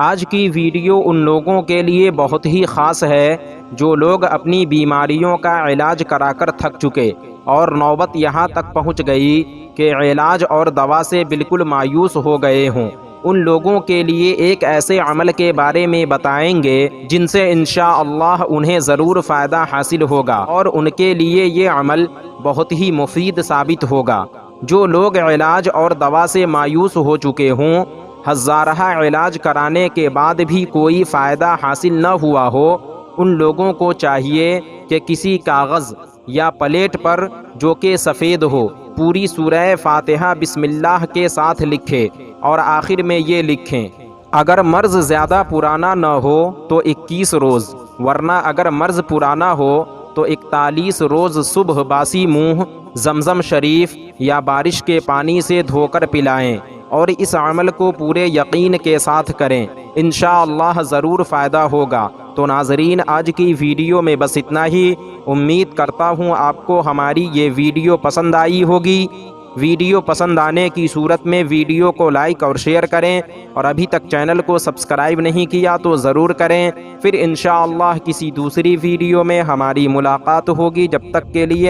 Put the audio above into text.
آج کی ویڈیو ان لوگوں کے لیے بہت ہی خاص ہے جو لوگ اپنی بیماریوں کا علاج کرا کر تھک چکے اور نوبت یہاں تک پہنچ گئی کہ علاج اور دوا سے بالکل مایوس ہو گئے ہوں۔ ان لوگوں کے لیے ایک ایسے عمل کے بارے میں بتائیں گے جن سے انشاءاللہ انہیں ضرور فائدہ حاصل ہوگا اور ان کے لیے یہ عمل بہت ہی مفید ثابت ہوگا۔ جو لوگ علاج اور دوا سے مایوس ہو چکے ہوں، ہزارہ علاج کرانے کے بعد بھی کوئی فائدہ حاصل نہ ہوا ہو، ان لوگوں کو چاہیے کہ کسی کاغذ یا پلیٹ پر جو کہ سفید ہو پوری سورہ فاتحہ بسم اللہ کے ساتھ لکھے اور آخر میں یہ لکھیں: اگر مرض زیادہ پرانا نہ ہو تو 21 روز، ورنہ اگر مرض پرانا ہو تو 41 روز صبح باسی منہ زمزم شریف یا بارش کے پانی سے دھو کر پلائیں، اور اس عمل کو پورے یقین کے ساتھ کریں، انشاءاللہ ضرور فائدہ ہوگا۔ تو ناظرین، آج کی ویڈیو میں بس اتنا ہی۔ امید کرتا ہوں آپ کو ہماری یہ ویڈیو پسند آئی ہوگی۔ ویڈیو پسند آنے کی صورت میں ویڈیو کو لائک اور شیئر کریں، اور ابھی تک چینل کو سبسکرائب نہیں کیا تو ضرور کریں۔ پھر انشاءاللہ کسی دوسری ویڈیو میں ہماری ملاقات ہوگی، جب تک کے لیے